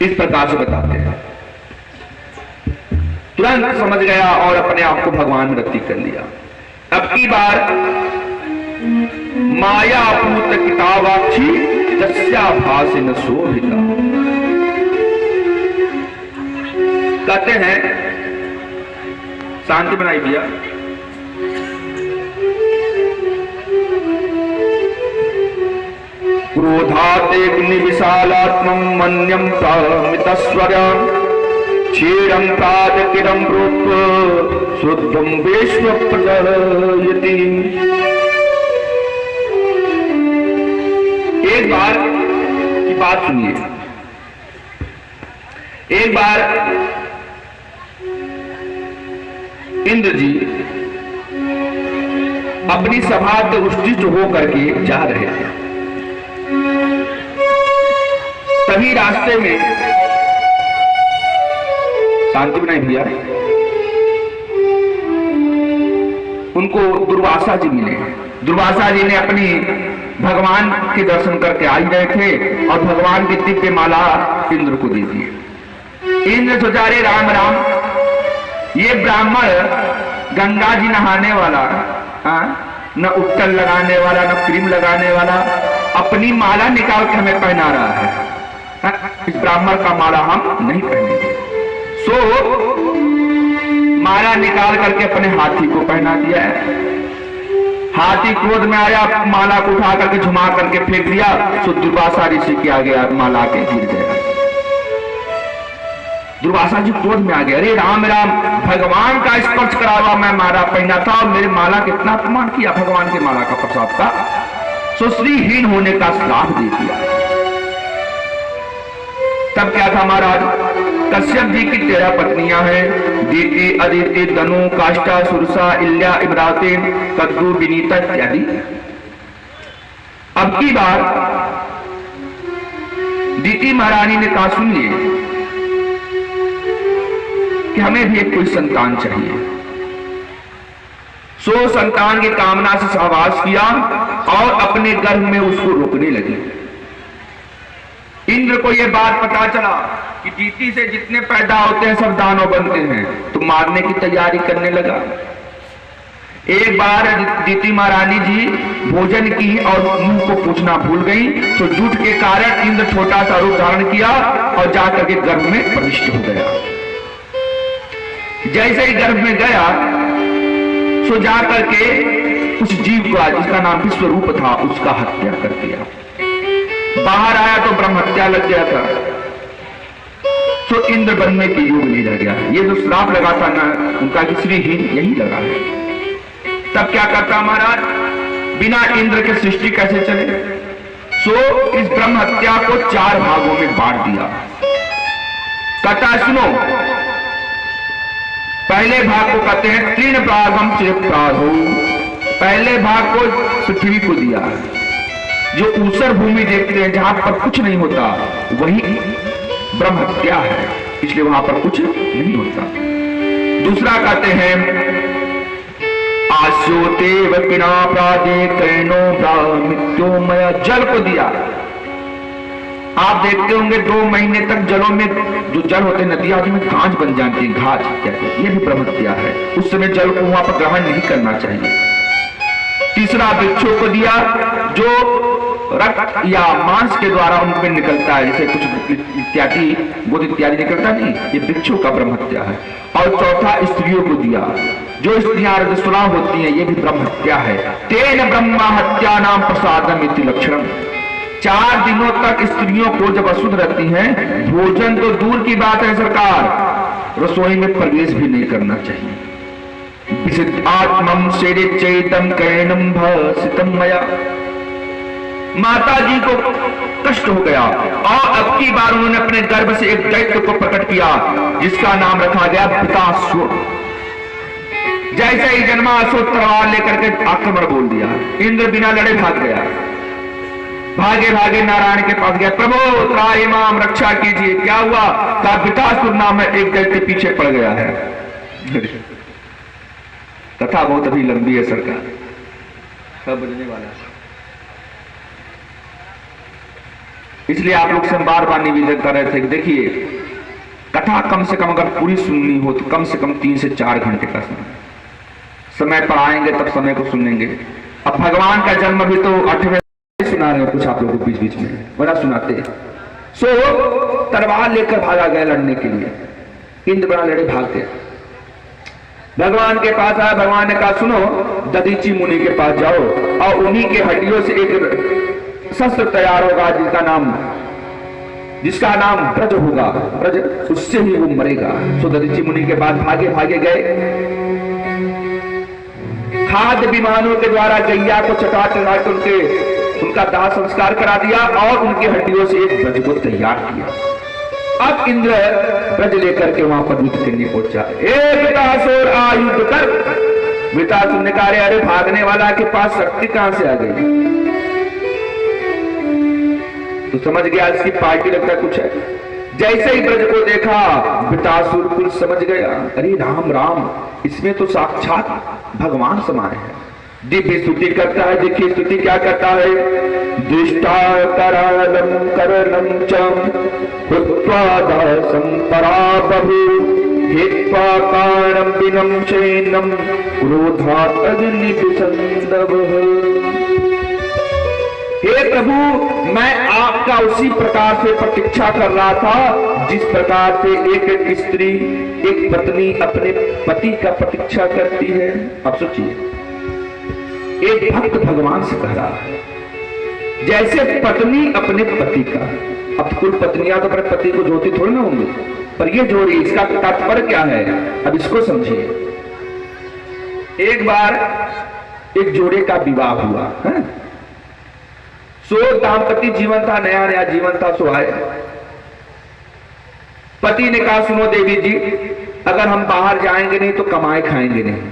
इस प्रकार से बताते हैं। तुरंत समझ गया और अपने आप को भगवान में रति कर लिया। अब की बार माया पूत किताबाक्षी दस्याभासिन शोभिता, कहते हैं, शांति बनाई भैया, क्रोधातेग्नि विशालात्मं मन्यं प्रामितस्वरं क्षीरं प्राजकिरं रूप शुद्धं विश्व प्रजयति। एक बार की बात सुनिए। एक बार इंद्र जी अपनी सभा से उत्थित होकर के जा रहे थे। तभी रास्ते में, शांति बनाई भैया, उनको दुर्वासा जी मिले। दुर्वासा जी ने अपनी भगवान के दर्शन करके आ रहे थे और भगवान की दिव्य माला इंद्र को दे दिए। इंद्र सोचा, रे राम राम, ये ब्राह्मण गंगा जी नहाने वाला, न उत्तल लगाने वाला, न क्रीम लगाने वाला, अपनी माला निकाल कर हमें पहना रहा है। इस ब्राह्मण का माला हम नहीं पहनेंगे। सो माला निकाल करके अपने हाथी को पहना दिया है। हाथी क्रोध में आया, माला को उठा करके झुमा करके फेंक दिया। सो दुर्वासा ऋषि के आगे माला के गिर गया। दुर्वासा जी क्रोध में आ गया, अरे राम राम, भगवान का स्पर्श करावा मैं माला पहना था और मेरे माला कितना अपमान किया भगवान के माला का, प्रसाद का। सो श्रीहीन होने का श्राप दे दिया। तब क्या था महाराज, कश्यप जी की 13 पत्नियां हैं, दीति, अदिति, दनु, काष्ठा, सुरसा, इल्या, इमराती, कद्दू, विनीता इत्यादि। अब की बार दीति महारानी ने कहा, सुनिए कि हमें भी एक कोई संतान चाहिए। सो संतान की कामना से सहवास किया और अपने गर्भ में उसको रोकने लगी। इंद्र को यह बात पता चला कि दीति से जितने पैदा होते हैं सब दानव बनते हैं, तो मारने की तैयारी करने लगा। एक बार दीति महारानी जी भोजन की और मुंह को पूछना भूल गई, तो झूठ के कारण इंद्र छोटा सा रूप धारण किया और जाकर के गर्भ में प्रविष्ट हो गया। जैसे ही गर्भ में गया, सो जाकर के उस जीव का, जिसका नाम विश्वरूप था, उसका हत्या कर दिया। बाहर आया तो ब्रह्म हत्या लग गया था। सो इंद्र बनने के योग नहीं रह गया। ये जो श्राप लगा था ना उनका, श्रीहीन यही लगा है। तब क्या करता महाराज, बिना इंद्र के सृष्टि कैसे चले। सो इस ब्रह्म हत्या को 4 भागों में बांट दिया। कथा सुनो, पहले भाग को कहते हैं तीन भागम से प्राधो। पहले भाग को पृथ्वी को दिया। जो ऊसर भूमि देखते हैं जहां पर कुछ नहीं होता, वही ब्रह्म हत्या है, इसलिए वहां पर कुछ नहीं होता। दूसरा कहते हैं आस्योते वकिना प्रादे कैनो ब्राह्मित्योमय, जल को दिया। आप देखते होंगे 2 महीने तक जलों में जो जल होते हैं, नदियां में घास बन जाती है, घास कहते हैं, ये भी ब्रह्म हत्या है। उस समय जल को वहां पर ग्रहण नहीं करना चाहिए। तीसरा वृक्षों को दिया, जो रक्त या मांस के द्वारा उनमें निकलता है, जैसे कुछ इत्यादि गोद इत्यादि निकलता नहीं, ये वृक्षों का ब्रह्म हत्या है। और चौथा स्त्रियों को दिया, जो स्त्रियां रजस्वला होती हैं, ये भी ब्रह्म हत्या है। तेन ब्रह्मा हत्या नाम प्रसादम इति लक्षणम। 4 दिनों तक स्त्रियों को जब अशुद्ध रहती हैं, भोजन तो दूर की बात है सरकार, रसोई में प्रवेश भी नहीं करना चाहिए। आत्मम शरीरम कैनम भसितम मया। माता जी को कष्ट हो गया और अब की बार उन्होंने अपने गर्भ से एक दैत्य को प्रकट किया, जिसका नाम रखा गया पितासुर। जैसे ही जन्मासुर तलवार लेकर के आक्रमण बोल दिया, इंद्र बिना लड़े भाग गया। भागे भागे नारायण के पास गया, प्रभु त्राहि माम, रक्षा कीजिए। क्या हुआ, कहा पितासुर नाम है एक दैत्य पीछे पड़ गया है। कथा बहुत अभी लंबी है सरकार, सब बजने वाला है। इसलिए आप लोग से हम बार बार निवेदन कर रहे थे कि देखिए, कथा कम से कम अगर पूरी सुननी हो तो कम से कम 3 से 4 घंटे का समय पर आएंगे, तब समय को सुनेंगे। अब भगवान का जन्म भी तो 8वें सुना रहे हो कुछ आप लोगों को बीच बीच में, बड़ा सुनाते। सो तलवार लेकर भागा गया लड़ने के लिए, इंद्र बड़ा लड़े भाग गया, भगवान के पास आया। भगवान ने कहा सुनो, दधीची मुनि के पास जाओ और उन्हीं के हड्डियों से एक शस्त्र तैयार होगा जिसका नाम ब्रज होगा, ब्रज उससे ही वो मरेगा। सो दधीची मुनि के पास भागे भागे गए, खाद्य विमानों के द्वारा गैया को चटा चढ़ा कर उनका दाह संस्कार करा दिया और उनकी हड्डियों से एक ब्रज को तैयार किया। अब इंद्र ब्रज लेकर के वहां पर युद्ध करने पहुंचा। वृतासुर आ युद्ध कर। वृतासुर ने कहा अरे भागने वाला के पास शक्ति कहां से आ गई? तो समझ गया इसकी पार्टी लगता कुछ है। जैसे ही ब्रज को देखा वृतासुर कुल समझ गया, अरे राम राम, इसमें तो साक्षात भगवान समाये हैं। दिव्य स्तुति करता है। देखिए स्तुति क्या करता है, दुष्टा करालम करलम चम हुत्वा दासं पराबहु हेत्वा कारणं विनं चैनं क्रोधात् अग्निविसंदवः। हे प्रभु, मैं आपका उसी प्रकार से प्रतीक्षा कर रहा था जिस प्रकार से एक स्त्री, एक पत्नी अपने पति का प्रतीक्षा करती है। अब सोचिए, एक भक्त भगवान से कह रहा है जैसे पत्नी अपने पति का। अब कुल पत्नियां तो अपने पति को जोती थोड़ी ना होंगी, पर ये जोड़ी, इसका तात्पर्य क्या है अब इसको समझिए। एक बार एक जोड़े का विवाह हुआ है, सो दाम्पत्य जीवन था, नया नया जीवन था। सो आए, पति ने कहा सुनो देवी जी, अगर हम बाहर जाएंगे नहीं तो कमाए खाएंगे नहीं,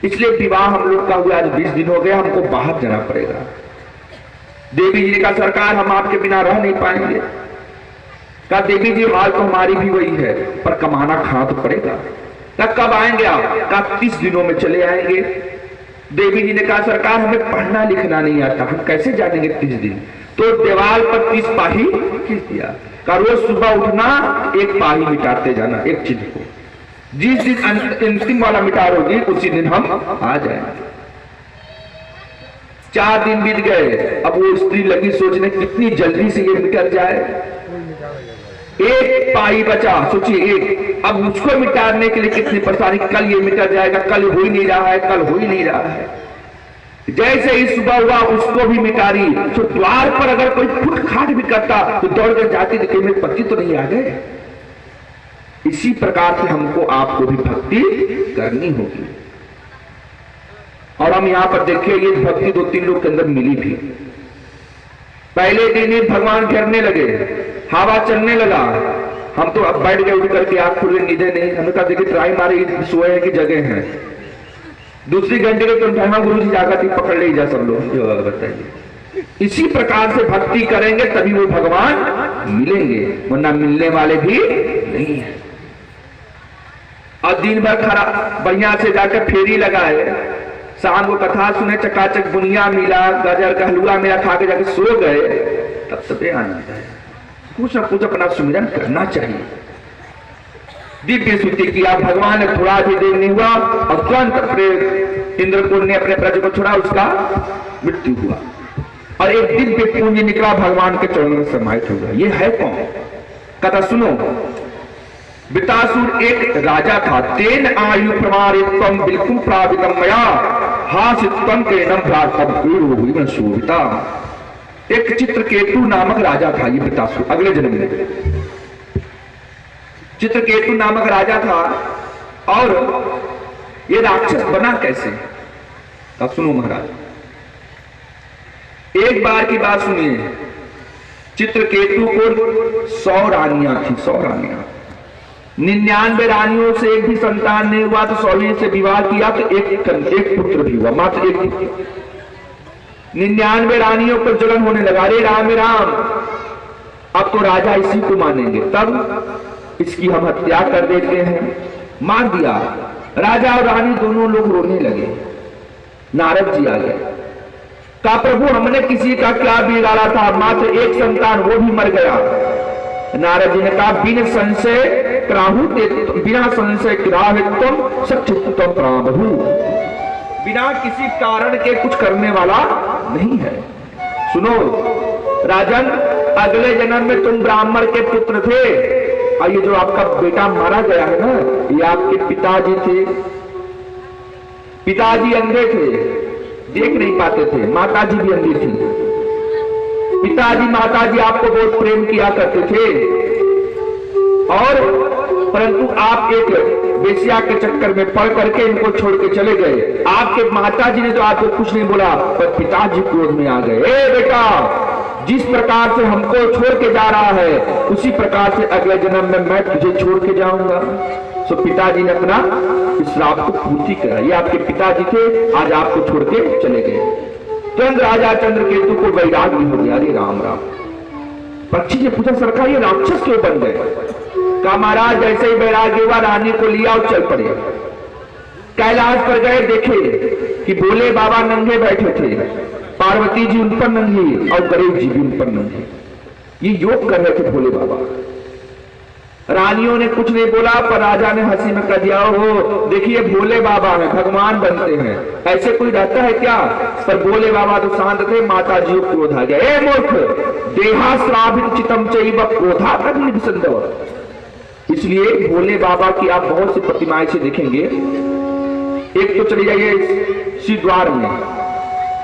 इसलिए विवाह हम लोग का हुआ आज 20 दिन हो गए, हमको बाहर जाना पड़ेगा। देवी जी ने कहा सरकार हम आपके बिना रह नहीं पाएंगे। कहा देवी जी हाल तो हमारी भी वही है, पर कमाना खाना तो पड़ेगा। कहा कब आएंगे आप? कहा 30 दिनों में चले आएंगे। देवी जी ने कहा सरकार हमें पढ़ना लिखना नहीं आता, हम कैसे जानेंगे 30 दिन? तो दीवार पर 30 पाही खींच दिया। कहा रोज सुबह उठना, एक पाही मिटाते जाना, एक चिन्ह को, जिस दिन अंतिम वाला मिटार होगी उसी दिन हम आ जाएंगे। 4 दिन बीत गए। अब वो स्त्री लगी सोचने कितनी जल्दी से ये मिट जाए। एक पाई बचा, सोचिए एक, अब उसको मिटाने के लिए कितनी परेशानी, कल ये मिटा जाएगा, कल हो ही नहीं रहा है, कल हो ही नहीं रहा है। जैसे ही सुबह हुआ उसको भी मिटा रही, तो द्वार पर अगर कोई फुट खाट भी करता तो दौड़ कर जाती, देखिए मेरे पति तो नहीं आ गए। इसी प्रकार से हमको आपको भी भक्ति करनी होगी। और हम यहां पर देखिए ये भक्ति 2-3 लोग के अंदर मिली भी। पहले दिन ही भगवान घेरने लगे, हवा चलने लगा, हम तो अब बैठ गए उठ करके, आंख खुले, नींदे नहीं। हमने कहा देखिए ट्राई मारे, सोए की जगह है। दूसरी घंटे के तुम ठहरा गुरु जी जाकर पकड़ ले जा सब लोग, बताइए। इसी प्रकार से भक्ति करेंगे तभी वो भगवान मिलेंगे, वरना मिलने वाले भी नहीं है। और दिन भर खरा बढ़िया से जाकर फेरी लगाए, शाम को कथा सुने, चकाचक बुनिया मिला, गाजर का हलवा मिला, खा के जाके सो गए, तब सबे आनंद है। कुछ न कुछ अपना सुमिरन करना चाहिए। दिव्य स्तुति किया, भगवान ने थोड़ा भी देर नहीं हुआ और तुरंत इंद्रकुल ने अपने प्रजा को छोड़ा, उसका मृत्यु हुआ और एक दिव्य पुंज निकला, भगवान के चरणों में समाहित हो गया। ये है कौन? कथा सुनो। वृतासुर एक राजा था, तेन आयु प्रमाणित्वं बिल्कुल प्रावितम मया हासित्वं केनम प्राप्तम शोभिता। एक चित्रकेतु नामक राजा था ये वृतासुर, अगले जन्म में चित्रकेतु नामक राजा था। और ये राक्षस बना कैसे? अब सुनो महाराज, एक बार की बात सुनिए। चित्रकेतु को 100 रानियां थी, 100 रानियां। 99 रानियों से एक भी संतान नहीं हुआ, तो 100वीं से विवाह किया तो एक पुत्र भी हुआ, मात्र एक पुत्र। 99 रानियों पर जलन होने लगा, अरे राम राम, अब तो राजा इसी को मानेंगे, तब इसकी हम हत्या कर देते हैं। मार दिया। राजा और रानी दोनों लोग रोने लगे। नारद जी आ गए, कहा प्रभु हमने किसी का क्या बिगाड़ा था, मात्र एक संतान वो भी मर गया। नारद जी ने कहा बिन संशय कराहु बिना संशय किराहित्वम सच्चित्तम प्रामहु, बिना किसी कारण के कुछ करने वाला नहीं है। सुनो राजन, अगले जन्म में तुम ब्राह्मण के पुत्र थे और ये जो आपका बेटा मारा गया है ना, ये आपके पिताजी थे। पिताजी अंधे थे, देख नहीं पाते थे, माताजी भी अंधी थी। पिताजी माताजी आपको बहुत प्रेम किया करते थे, और परंतु आप एक वेश्या के चक्कर में पड़ करके इनको छोड़ के चले गए। आपके माताजी ने तो आपको कुछ नहीं बोला, पर पिताजी क्रोध में आ गए। ए बेटा, जिस प्रकार से हमको छोड़ के जा रहा है उसी प्रकार से अगले जन्म में मैं तुझे छोड़ के जाऊंगा। सो पिताजी ने अपना इस श्राप को पूर्ति करा। ये आपके पिताजी थे, आज आपको छोड़ के चले गए। तुरंत राजा चंद्रकेतु को वैराग्य हो गया। अरे राम राम। पक्षी ने पूछा सरकार ये राक्षस क्यों बन गए? कहा महाराज जैसे ही वैराग्य हुआ रानी को लिया और चल पड़े। कैलाश पर गए, देखे कि भोले बाबा नंगे बैठे थे, पार्वती जी उन पर नंगी और गणेश जी भी उन पर नंगे। ये योग कर रहे थे भोले बाबा। रानियों ने कुछ नहीं बोला, पर राजा ने हंसी में कह दिया हो देखिए भोले बाबा हैं, भगवान बनते हैं, ऐसे कोई रहता है क्या? पर भोले बाबा तो शांत थे। माता जी को क्रोध आ गया। ए मूर्ख, देहा श्रावित चितम चैव क्रोधा अग्निसंदव। इसलिए भोले बाबा की आप बहुत सी प्रतिमाएं से देखेंगे। एक तो चले जाइए श्री द्वार में,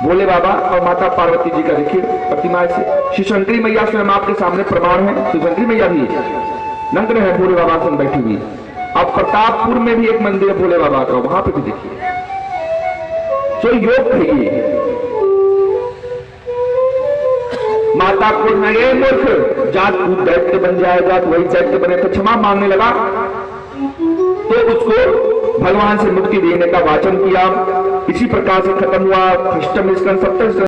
भोले बाबा और माता पार्वती जी का देखिए प्रतिमाएं से। श्री शंकरी मैया स्वयं आपके सामने प्रमाण है। श्री शंकरी मैया भी नग्न है भोले बाबा से बैठी हुई। अब प्रतापपुर में भी एक मंदिर है भोले बाबा का, वहां पे भी देखिए। तो योग है ये। माता को नए मूर्ख, जात तू दैत्य बन जाएगा, तो वही दैत्य बने। तो क्षमा मांगने लगा तो उसको भगवान से मुक्ति देने का वाचन किया। इसी प्रकार से खत्म हुआ अष्टम स्कंद, सप्तम स्कंद।